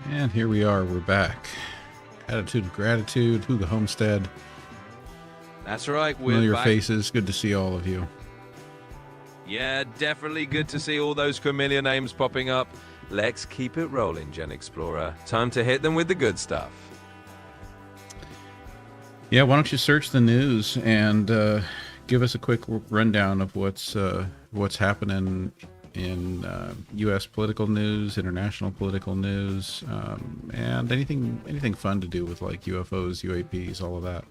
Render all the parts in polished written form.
And here we are, we're back. Attitude of Gratitude, Hugo Homestead. That's right, we're Familiar back. faces, good to see all of you. Yeah, definitely good to see all those familiar names popping up. Let's keep it rolling, Gen Explorer. Time to hit them with the good stuff. Yeah, why don't you search the news and give us a quick rundown of what's happening in U.S. political news, international political news, and anything fun to do with like UFOs, UAPs, all of that.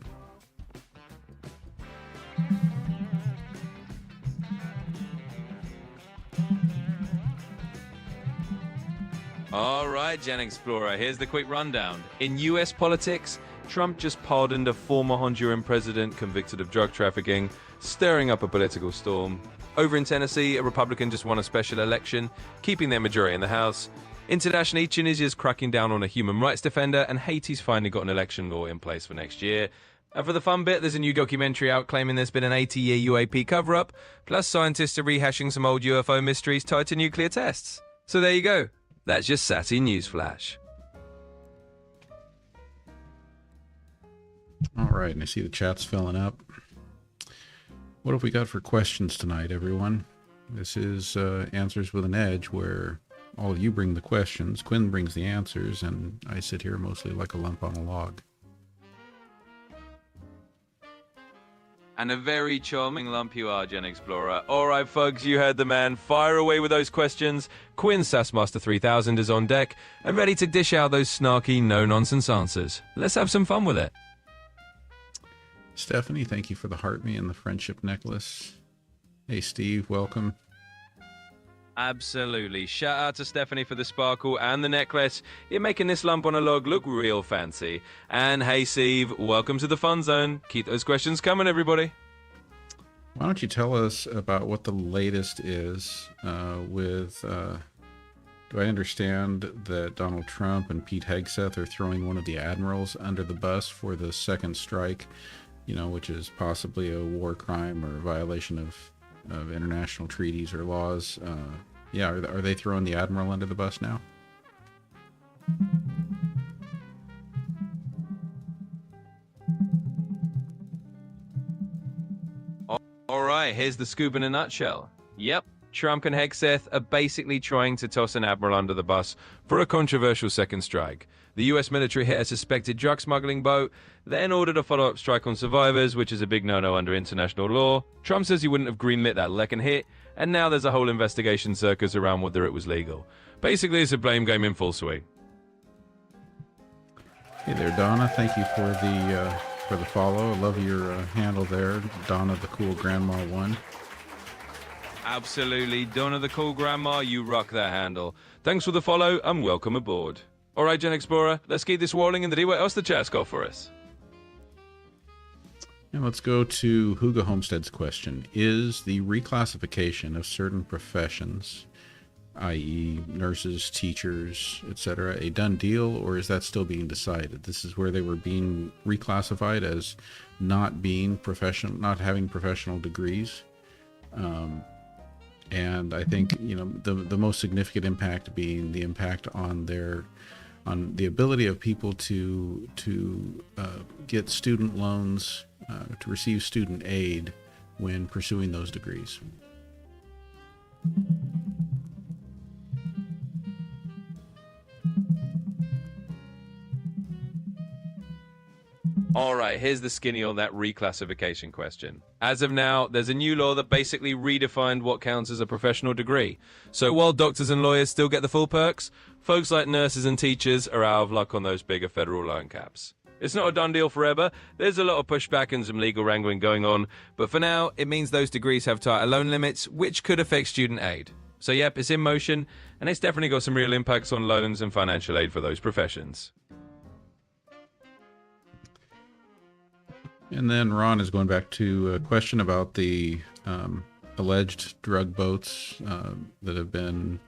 All right, Gen Explorer, here's the quick rundown. In U.S. politics, Trump just pardoned a former Honduran president convicted of drug trafficking, stirring up a political storm. Over in Tennessee, a Republican just won a special election, keeping their majority in the House. Internationally, Tunisia's cracking down on a human rights defender, and Haiti's finally got an election law in place for next year. And for the fun bit, there's a new documentary out claiming there's been an 80-year UAP cover-up, plus scientists are rehashing some old UFO mysteries tied to nuclear tests. So there you go. That's your sassy newsflash. All right, and I see the chat's filling up. What have we got for questions tonight, everyone? This is Answers with an Edge, where all of you bring the questions, Quinn brings the answers, and I sit here mostly like a lump on a log. And a very charming lump you are, Gen Explorer. All right, folks, you heard the man. Fire away with those questions. Quinn Sassmaster 3000 is on deck and ready to dish out those snarky, no-nonsense answers. Let's have some fun with it. Stephanie, thank you for the heart me and the friendship necklace. Hey, Steve, welcome. Absolutely. Shout out to Stephanie for the sparkle and the necklace. You're making this lump on a log look real fancy. And hey, Steve, welcome to the fun zone. Keep those questions coming, everybody. Why don't you tell us about what the latest is with... do I understand that Donald Trump and Pete Hegseth are throwing one of the admirals under the bus for the second strike, you know, which is possibly a war crime or a violation of international treaties or laws? Yeah, are they throwing the admiral under the bus now? All right, here's the scoop in a nutshell. Yep, Trump and Hegseth are basically trying to toss an admiral under the bus for a controversial second strike. The US military hit a suspected drug smuggling boat, then ordered a follow-up strike on survivors, which is a big no-no under international law. Trump says he wouldn't have greenlit that second hit, and now there's a whole investigation circus around whether it was legal. Basically, it's a blame game in full swing. Hey there, Donna. Thank you for the follow. I love your handle there, Donna the Cool Grandma 1. Absolutely. Donna the Cool Grandma, you rock that handle. Thanks for the follow, and welcome aboard. All right, Gen Explorer, let's keep this rolling and see what else the chat's got for us. And let's go to Hugo Homestead's question. Is the reclassification of certain professions, i.e. nurses, teachers, etc., a done deal, or is that still being decided? This is where they were being reclassified as not being professional, not having professional degrees. And I think, you know, the most significant impact being the impact on the ability of people to get student loans, to receive student aid when pursuing those degrees. All right, here's the skinny on that reclassification question. As of now, there's a new law that basically redefined what counts as a professional degree. So while doctors and lawyers still get the full perks, folks like nurses and teachers are out of luck on those bigger federal loan caps. It's not a done deal forever. There's a lot of pushback and some legal wrangling going on, but for now, it means those degrees have tighter loan limits, which could affect student aid. So yep, it's in motion, and it's definitely got some real impacts on loans and financial aid for those professions. And then Ron is going back to a question about the alleged drug boats that have been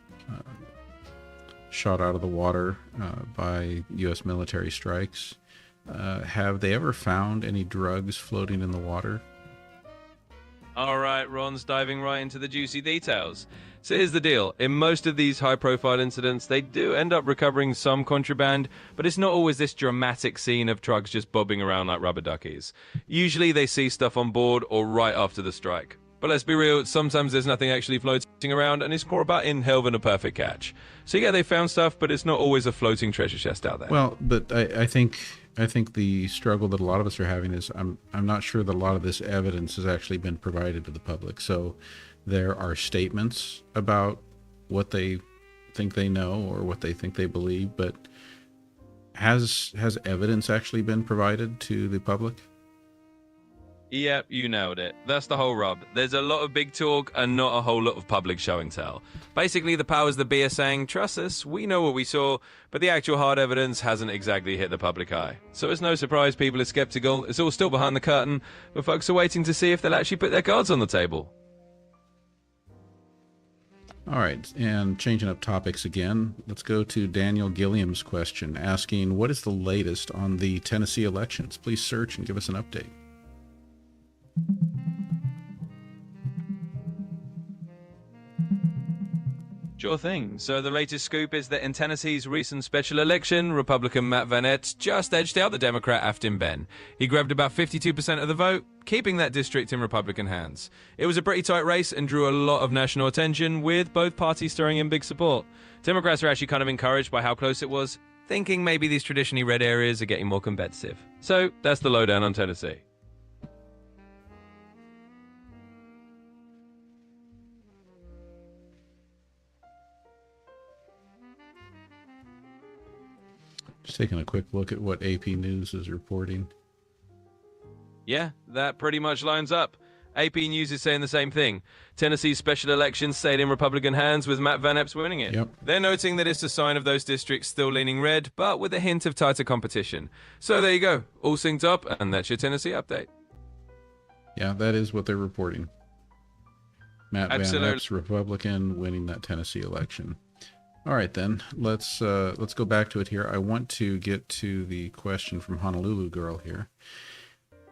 shot out of the water by U.S. military strikes. Have they ever found any drugs floating in the water? All right, Ron's diving right into the juicy details. So here's the deal. In most of these high-profile incidents, they do end up recovering some contraband, but it's not always this dramatic scene of trucks just bobbing around like rubber duckies. Usually they see stuff on board or right after the strike. But let's be real, sometimes there's nothing actually floating around, and it's more about inhale than a perfect catch. So yeah, they found stuff, but it's not always a floating treasure chest out there. Well, but I think the struggle that a lot of us are having is I'm not sure that a lot of this evidence has actually been provided to the public. So there are statements about what they think they know or what they think they believe, but has evidence actually been provided to the public? Yep, you nailed it. That's the whole rub. There's a lot of big talk and not a whole lot of public show and tell. Basically, the powers that be are saying, trust us, we know what we saw, but the actual hard evidence hasn't exactly hit the public eye. So it's no surprise people are skeptical. It's all still behind the curtain, but folks are waiting to see if they'll actually put their cards on the table. All right, and changing up topics again, let's go to Daniel Gilliam's question, asking, what is the latest on the Tennessee elections? Please search and give us an update. Sure thing. So the latest scoop is that in Tennessee's recent special election, Republican Matt Vanette just edged out the Democrat Afton Ben. He grabbed about 52% of the vote, keeping that district in Republican hands. It was a pretty tight race and drew a lot of national attention, with both parties stirring in big support. Democrats are actually kind of encouraged by how close it was, thinking maybe these traditionally red areas are getting more competitive. So that's the lowdown on Tennessee. Just taking a quick look at what AP News is reporting. Yeah, that pretty much lines up. AP News is saying the same thing. Tennessee's special election stayed in Republican hands, with Matt Van Epps winning it. Yep. They're noting that it's a sign of those districts still leaning red, but with a hint of tighter competition. So there you go, all synced up, and that's your Tennessee update. Yeah, that is what they're reporting. Matt Van Absolutely. Epps, Republican, winning that Tennessee election. All right, then let's go back to it here. I want to get to the question from Honolulu Girl here,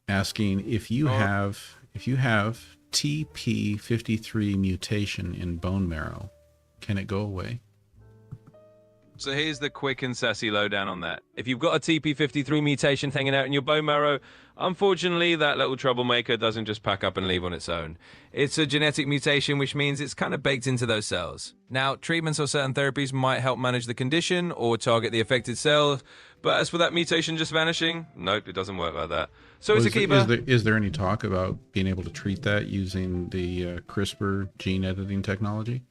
asking if you have TP53 mutation in bone marrow, can it go away? So here's the quick and sassy lowdown on that. If you've got a TP53 mutation hanging out in your bone marrow, unfortunately, that little troublemaker doesn't just pack up and leave on its own. It's a genetic mutation, which means it's kind of baked into those cells. Now, treatments or certain therapies might help manage the condition or target the affected cell, but as for that mutation just vanishing, nope, it doesn't work like that. So it's a keeper. Is there any talk about being able to treat that using the CRISPR gene editing technology?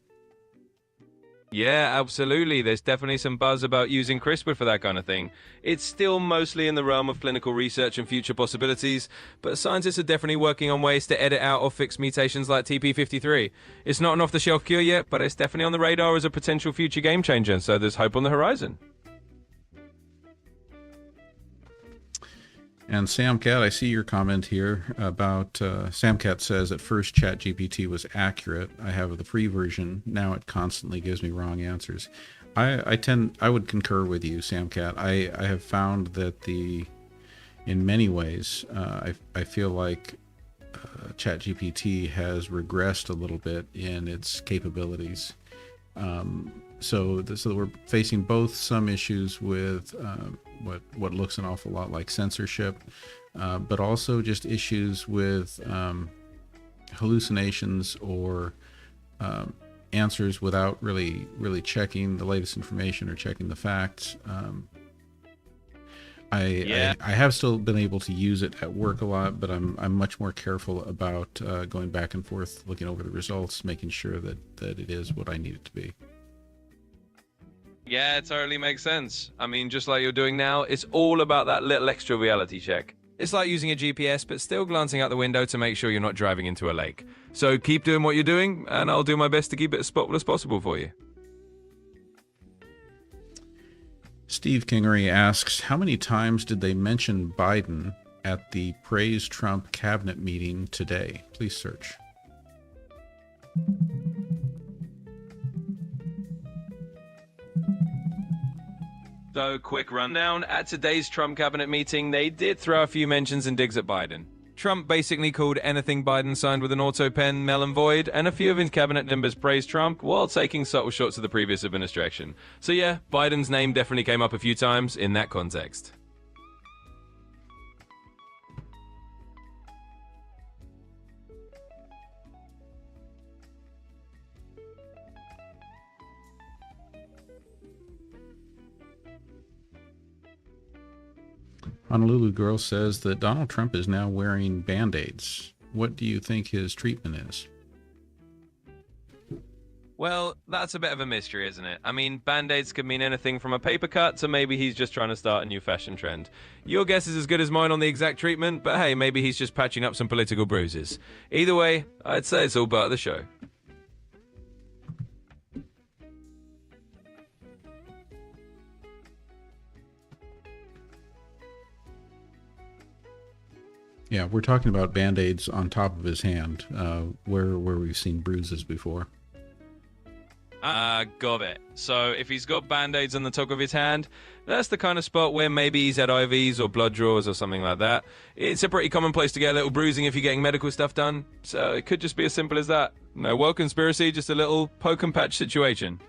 Yeah, absolutely. There's definitely some buzz about using CRISPR for that kind of thing. It's still mostly in the realm of clinical research and future possibilities, but scientists are definitely working on ways to edit out or fix mutations like TP53. It's not an off-the-shelf cure yet, but it's definitely on the radar as a potential future game changer, so there's hope on the horizon. And Samcat, I see your comment here about Samcat says at first ChatGPT was accurate. I have the free version. Now it constantly gives me wrong answers. I would concur with you, Samcat. I have found that in many ways, I feel like ChatGPT has regressed a little bit in its capabilities. So we're facing both some issues with what looks an awful lot like censorship, but also just issues with hallucinations or answers without really checking the latest information or checking the facts. I have still been able to use it at work a lot, but I'm much more careful about going back and forth, looking over the results, making sure that it is what I need it to be. Yeah, it totally makes sense. I mean, just like you're doing now, it's all about that little extra reality check. It's like using a GPS, but still glancing out the window to make sure you're not driving into a lake. So keep doing what you're doing, and I'll do my best to keep it as spotless as possible for you. Steve Kingery asks, how many times did they mention Biden at the Praise Trump cabinet meeting today? Please search. So, quick rundown. At today's Trump cabinet meeting, they did throw a few mentions and digs at Biden. Trump basically called anything Biden signed with an auto pen melon void, and a few of his cabinet members praised Trump while taking subtle shots at the previous administration. So yeah, Biden's name definitely came up a few times in that context. Honolulu Girl says that Donald Trump is now wearing Band-Aids. What do you think his treatment is? Well, that's a bit of a mystery, isn't it? I mean, Band-Aids could mean anything from a paper cut to maybe he's just trying to start a new fashion trend. Your guess is as good as mine on the exact treatment, but hey, maybe he's just patching up some political bruises. Either way, I'd say it's all part of the show. Yeah, we're talking about Band-Aids on top of his hand, where we've seen bruises before. Got it. So if he's got Band-Aids on the top of his hand, that's the kind of spot where maybe he's had IVs or blood draws or something like that. It's a pretty common place to get a little bruising if you're getting medical stuff done. So it could just be as simple as that. No wild conspiracy, just a little poke and patch situation.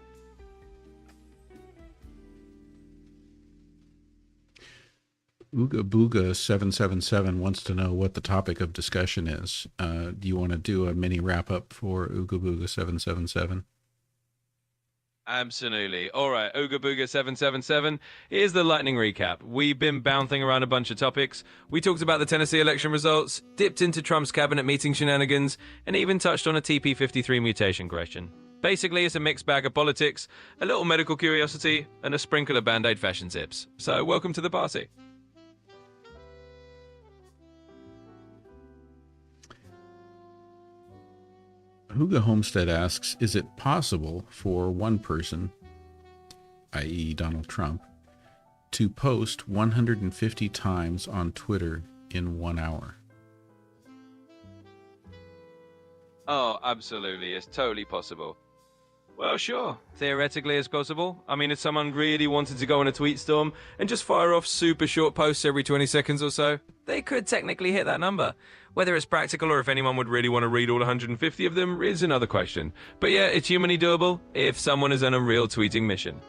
Ooga Booga 777 wants to know what the topic of discussion is. Do you want to do a mini wrap up for Ooga Booga 777? Absolutely. All right, Ooga Booga 777. Here's the lightning recap. We've been bouncing around a bunch of topics. We talked about the Tennessee election results, dipped into Trump's cabinet meeting shenanigans, and even touched on a TP53 mutation question. Basically, it's a mixed bag of politics, a little medical curiosity, and a sprinkle of Band-Aid fashion tips. So welcome to the party. Huga Homestead asks, is it possible for one person, i.e. Donald Trump, to post 150 times on Twitter in 1 hour? Oh, absolutely. It's totally possible. Well, sure. Theoretically, it's possible. I mean, if someone really wanted to go on a tweet storm and just fire off super short posts every 20 seconds or so, they could technically hit that number. Whether it's practical or if anyone would really want to read all 150 of them is another question. But yeah, it's humanly doable if someone is on a real tweeting mission.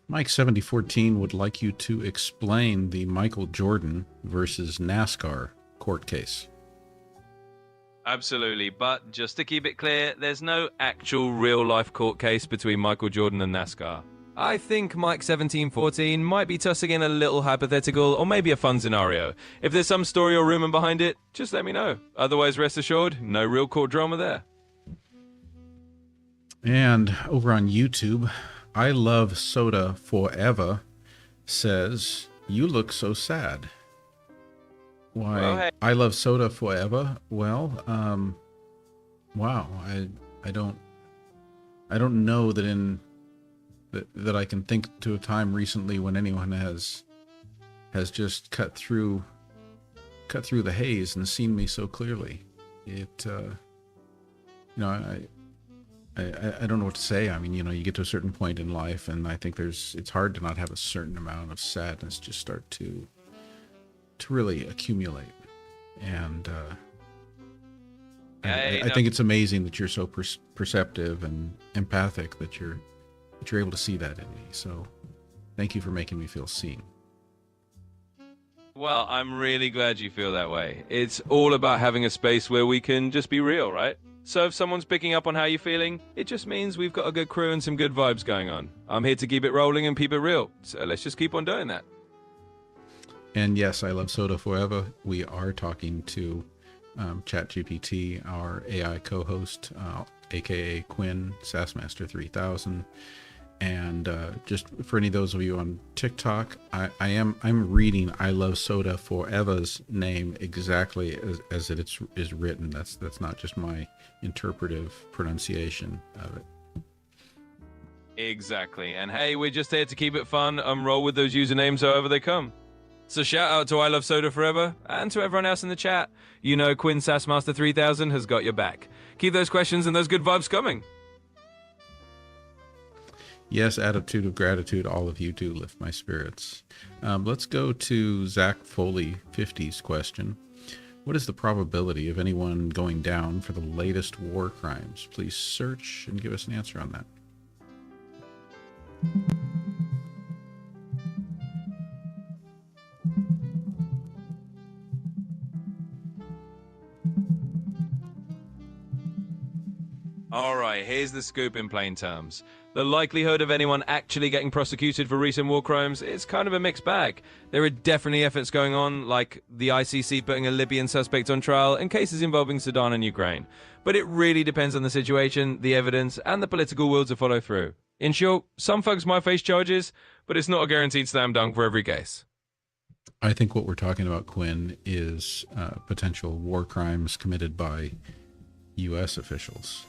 Mike7014 would like you to explain the Michael Jordan versus NASCAR court case. Absolutely, but just to keep it clear, there's no actual real-life court case between Michael Jordan and NASCAR. I think Mike1714 might be tossing in a little hypothetical or maybe a fun scenario. If there's some story or rumor behind it, just let me know. Otherwise, rest assured, no real court drama there. And over on YouTube, I Love Soda Forever says, you look so sad. Why? Well, hey. I Love Soda Forever. Well, wow. I don't know that I can think to a time recently when anyone has just cut through the haze and seen me so clearly. It I don't know what to say. I mean, you get to a certain point in life, and I think it's hard to not have a certain amount of sadness just start to really accumulate. And I think it's amazing that you're so perceptive and empathic that you're able to see that in me. So thank you for making me feel seen. Well, I'm really glad you feel that way. It's all about having a space where we can just be real, right? So if someone's picking up on how you're feeling, it just means we've got a good crew and some good vibes going on. I'm here to keep it rolling and keep it real. So let's just keep on doing that. And yes, I Love Soda Forever. We are talking to ChatGPT, our AI co-host, aka Quinn, Sassmaster 3000. And just for any of those of you on TikTok, I'm reading I Love Soda Forever's name exactly as it is written. That's not just my interpretive pronunciation of it. Exactly. And hey, we're just here to keep it fun and roll with those usernames however they come. So shout out to I Love Soda Forever and to everyone else in the chat. You know Quinn Sassmaster 3000 has got your back. Keep those questions and those good vibes coming. Yes, attitude of gratitude. All of you do lift my spirits. Let's go to Zach Foley 50's question. What is the probability of anyone going down for the latest war crimes? Please search and give us an answer on that. All right, here's the scoop in plain terms. The likelihood of anyone actually getting prosecuted for recent war crimes is kind of a mixed bag. There are definitely efforts going on, like the ICC putting a Libyan suspect on trial in cases involving Sudan and Ukraine. But it really depends on the situation, the evidence, and the political will to follow through. In short, some folks might face charges, but it's not a guaranteed slam dunk for every case. I think what we're talking about, Quinn, is potential war crimes committed by U.S. officials.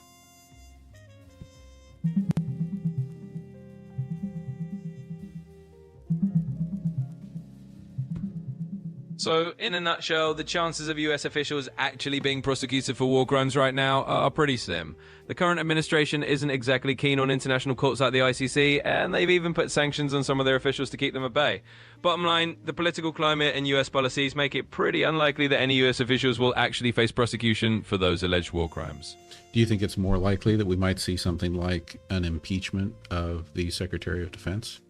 So, in a nutshell, the chances of US officials actually being prosecuted for war crimes right now are pretty slim. The current administration isn't exactly keen on international courts like the ICC, and they've even put sanctions on some of their officials to keep them at bay. Bottom line, the political climate and US policies make it pretty unlikely that any US officials will actually face prosecution for those alleged war crimes. Do you think it's more likely that we might see something like an impeachment of the Secretary of Defense?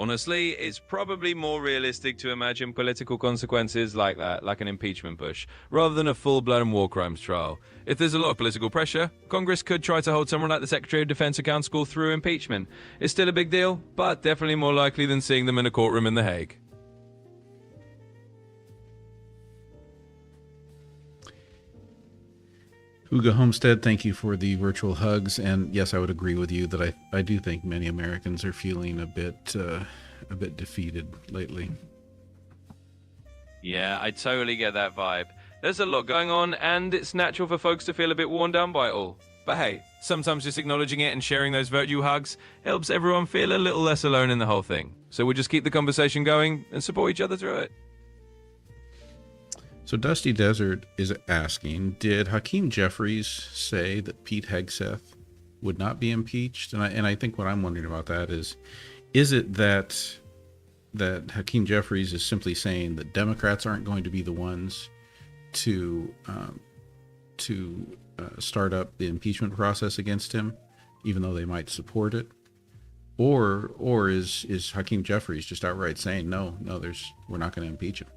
Honestly, it's probably more realistic to imagine political consequences like that, like an impeachment push, rather than a full-blown war crimes trial. If there's a lot of political pressure, Congress could try to hold someone like the Secretary of Defense accountable through impeachment. It's still a big deal, but definitely more likely than seeing them in a courtroom in The Hague. Hugo Homestead, thank you for the virtual hugs. And yes, I would agree with you that I do think many Americans are feeling a bit defeated lately. Yeah, I totally get that vibe. There's a lot going on, and it's natural for folks to feel a bit worn down by it all. But hey, sometimes just acknowledging it and sharing those virtual hugs helps everyone feel a little less alone in the whole thing. So we'll just keep the conversation going and support each other through it. So Dusty Desert is asking, did Hakeem Jeffries say that Pete Hegseth would not be impeached? And I think what I'm wondering about that is it that Hakeem Jeffries is simply saying that Democrats aren't going to be the ones to start up the impeachment process against him, even though they might support it? Or is Hakeem Jeffries just outright saying, no, we're not going to impeach him?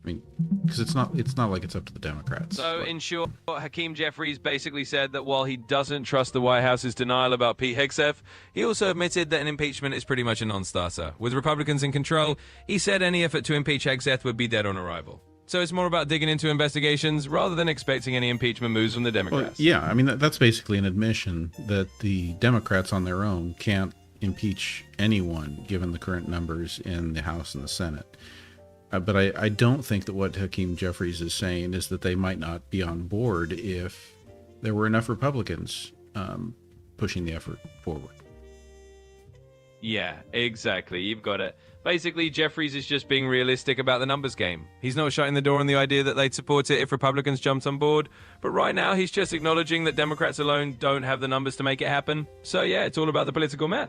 I mean, because it's not like it's up to the Democrats. So, in short, Hakeem Jeffries basically said that while he doesn't trust the White House's denial about Pete Hegseth, he also admitted that an impeachment is pretty much a non-starter. With Republicans in control, he said any effort to impeach Hegseth would be dead on arrival. So it's more about digging into investigations rather than expecting any impeachment moves from the Democrats. Well, yeah, I mean, that's basically an admission that the Democrats on their own can't impeach anyone given the current numbers in the House and the Senate. But I don't think that what Hakeem Jeffries is saying is that they might not be on board if there were enough Republicans pushing the effort forward. Yeah, exactly. You've got it. Basically, Jeffries is just being realistic about the numbers game. He's not shutting the door on the idea that they'd support it if Republicans jumped on board. But right now, he's just acknowledging that Democrats alone don't have the numbers to make it happen. So yeah, it's all about the political math.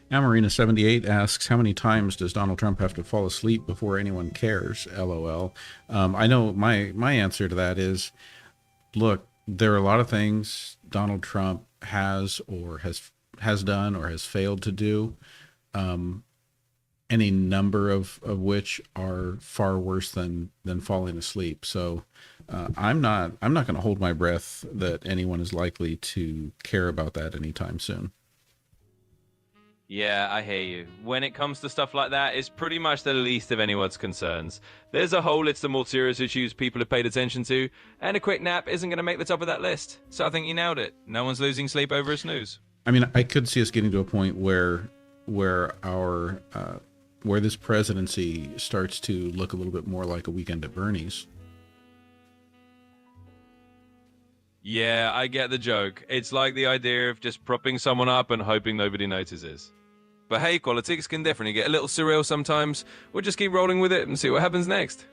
Amarina78 asks, how many times does Donald Trump have to fall asleep before anyone cares? LOL. I know my answer to that is, look, there are a lot of things Donald Trump has done or has failed to do, any number of which are far worse than falling asleep. So I'm not going to hold my breath that anyone is likely to care about that anytime soon. Yeah, I hear you. When it comes to stuff like that, it's pretty much the least of anyone's concerns. There's a whole list of more serious issues people have paid attention to, and a quick nap isn't going to make the top of that list. So I think you nailed it. No one's losing sleep over a snooze. I mean, I could see us getting to a point where this presidency starts to look a little bit more like a Weekend at Bernie's. Yeah, I get the joke. It's like the idea of just propping someone up and hoping nobody notices. But hey, politics can definitely get a little surreal sometimes. We'll just keep rolling with it and see what happens next.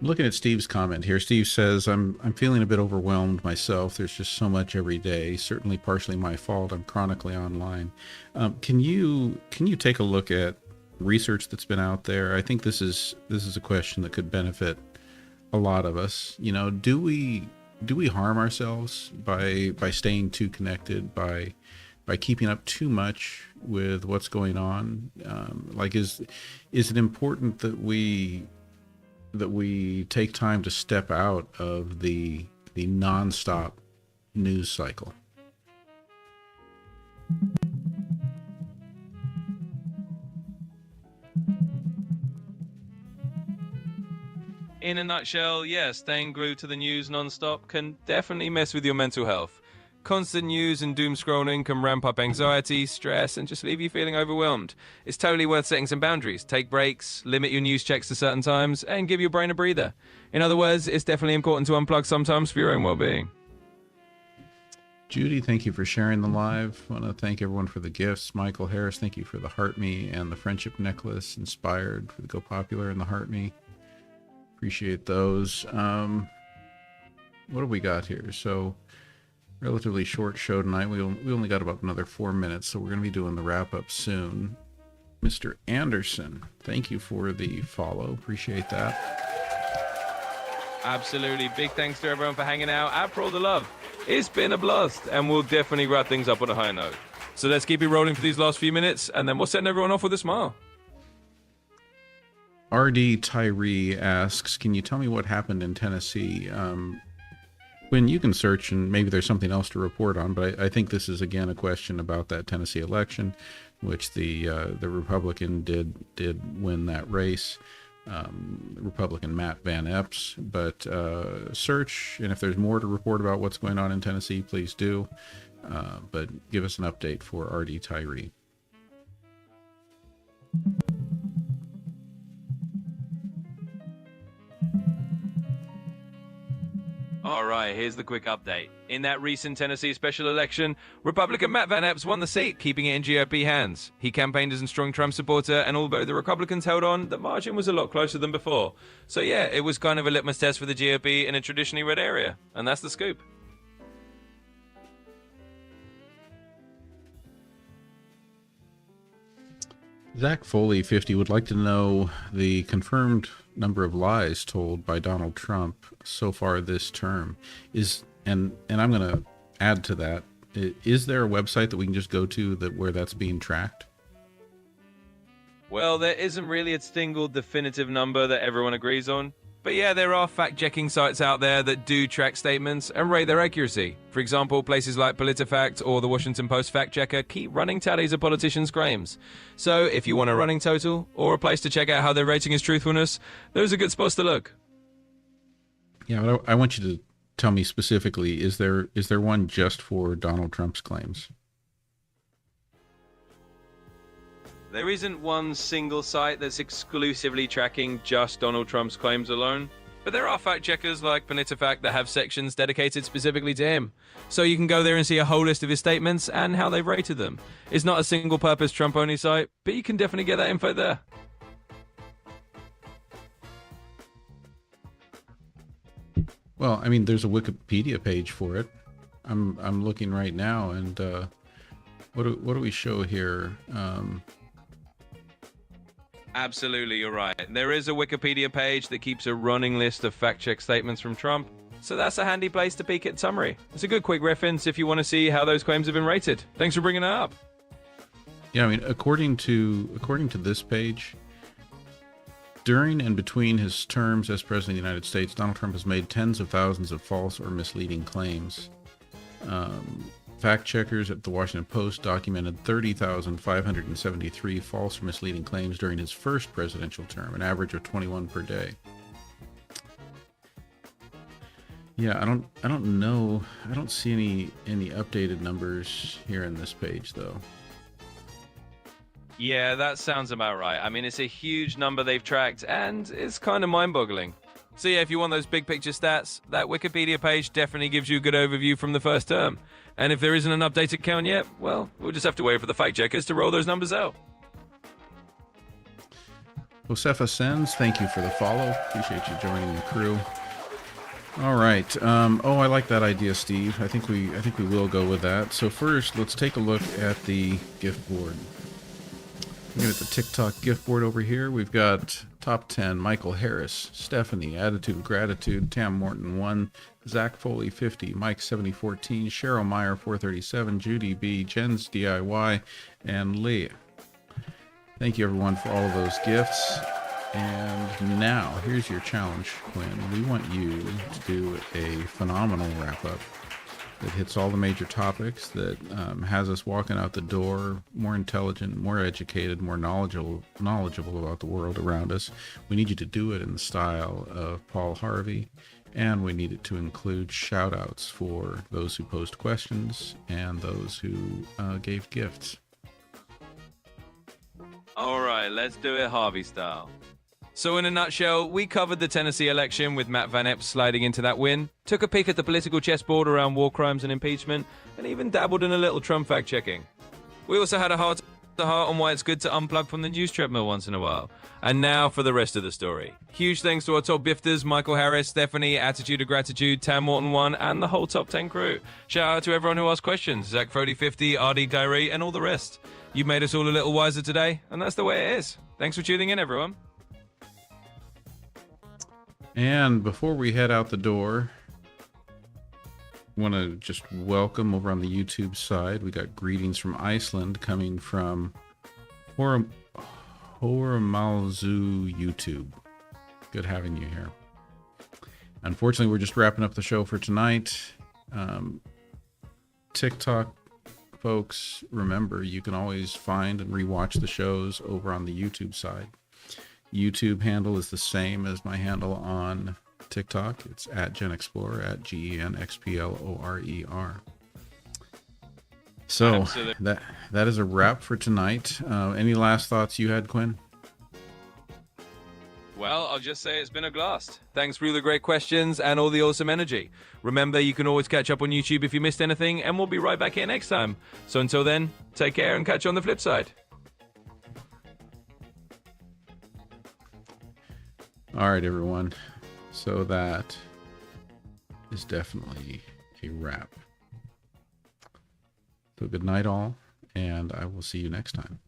Looking at Steve's comment here, Steve says, I'm feeling a bit overwhelmed myself. There's just so much every day. Certainly partially my fault. I'm chronically online. Can you take a look at research that's been out there? I think this is a question that could benefit a lot of us. You know, do we harm ourselves by staying too connected, by keeping up too much with what's going on? Like, is it important that we take time to step out of the nonstop news cycle? In a nutshell, yeah, staying glued to the news nonstop can definitely mess with your mental health. Constant news and doom scrolling can ramp up anxiety, stress, and just leave you feeling overwhelmed. It's totally worth setting some boundaries. Take breaks, limit your news checks to certain times, and give your brain a breather. In other words, it's definitely important to unplug sometimes for your own well-being. Judy, thank you for sharing the live. I want to thank everyone for the gifts. Michael Harris, thank you for the Heart Me and the friendship necklace. Inspired for the Go Popular and the Heart Me. Appreciate those. What do we got here? So, relatively short show tonight. We only got about another 4 minutes, so we're going to be doing the wrap up soon. Mr. Anderson, thank you for the follow. Appreciate that. Absolutely. Big thanks to everyone for hanging out and for all the love. It's been a blast, and we'll definitely wrap things up on a high note. So let's keep it rolling for these last few minutes, and then we'll send everyone off with a smile. RD Tyree asks, can you tell me what happened in Tennessee? When you can search, and maybe there's something else to report on, but I think this is again a question about that Tennessee election, which the Republican did win that race, Republican Matt Van Epps. But search, and if there's more to report about what's going on in Tennessee, please do. But give us an update for RD Tyree. All right, here's the quick update. In that recent Tennessee special election, Republican Matt Van Epps won the seat, keeping it in GOP hands. He campaigned as a strong Trump supporter, and although the Republicans held on, the margin was a lot closer than before. So yeah, it was kind of a litmus test for the GOP in a traditionally red area. And that's the scoop. Zach Foley 50 would like to know the confirmed number of lies told by Donald Trump so far this term. And I'm going to add to that. Is there a website that we can just go to where that's being tracked? Well, there isn't really a single definitive number that everyone agrees on. But yeah, there are fact-checking sites out there that do track statements and rate their accuracy. For example, places like PolitiFact or the Washington Post Fact Checker keep running tallies of politicians' claims. So if you want a running total or a place to check out how they're rating his truthfulness, those are good spots to look. Yeah, but I want you to tell me specifically, is there one just for Donald Trump's claims? There isn't one single site that's exclusively tracking just Donald Trump's claims alone, but there are fact checkers like PolitiFact that have sections dedicated specifically to him. So you can go there and see a whole list of his statements and how they've rated them. It's not a single purpose Trump only site, but you can definitely get that info there. Well, I mean, there's a Wikipedia page for it. I'm looking right now, and what do we show here? Absolutely, you're right. There is a Wikipedia page that keeps a running list of fact-check statements from Trump, so that's a handy place to peek at summary. It's a good quick reference if you want to see how those claims have been rated. Thanks for bringing that up. Yeah, I mean, according to this page, during and between his terms as president of the United States, Donald Trump has made tens of thousands of false or misleading claims. Fact checkers at the Washington Post documented 30,573 false or misleading claims during his first presidential term, an average of 21 per day. Yeah, I don't know. I don't see any updated numbers here in this page, though. Yeah, that sounds about right. I mean, it's a huge number they've tracked, and it's kind of mind-boggling. So yeah, if you want those big picture stats, that Wikipedia page definitely gives you a good overview from the first term. And if there isn't an updated count yet, well, we'll just have to wait for the fact checkers to roll those numbers out. Josefa Sens, thank you for the follow. Appreciate you joining the crew. All right. Oh, I like that idea, Steve. I think we will go with that. So first, let's take a look at the gift board. Looking at the TikTok gift board over here, we've got top 10: Michael Harris, Stephanie, Attitude Gratitude, Tam Morton 1, Zach Foley 50, Mike 7014, Cheryl Meyer 437, Judy B, Jen's DIY, and Leah. Thank you everyone for all of those gifts. And now, here's your challenge, Quinn. We want you to do a phenomenal wrap-up that hits all the major topics, that has us walking out the door more intelligent, more educated, more knowledgeable about the world around us. We need you to do it in the style of Paul Harvey, and we need it to include shout-outs for those who posed questions and those who gave gifts. All right, let's do it Harvey style. So in a nutshell, we covered the Tennessee election with Matt Van Epps sliding into that win, took a peek at the political chessboard around war crimes and impeachment, and even dabbled in a little Trump fact-checking. We also had a heart-to-heart on why it's good to unplug from the news treadmill once in a while. And now for the rest of the story. Huge thanks to our top bifters, Michael Harris, Stephanie, Attitude of Gratitude, Tam Morton 1, and the whole top 10 crew. Shout out to everyone who asked questions, Zach Frody 50, RD Gyree, and all the rest. You've made us all a little wiser today, and that's the way it is. Thanks for tuning in, everyone. And before we head out the door, I want to just welcome over on the YouTube side. We got greetings from Iceland coming from Horamalzu YouTube. Good having you here. Unfortunately, we're just wrapping up the show for tonight. TikTok folks, remember, you can always find and rewatch the shows over on the YouTube side. YouTube handle is the same as my handle on TikTok. It's at GenXplorer, at GenXplorer. So that is a wrap for tonight. Any last thoughts you had, Quinn? Well, I'll just say it's been a blast. Thanks for all the great questions and all the awesome energy. Remember, you can always catch up on YouTube if you missed anything, and we'll be right back here next time. So until then, take care and catch you on the flip side. All right, everyone. So that is definitely a wrap. So good night, all, and I will see you next time.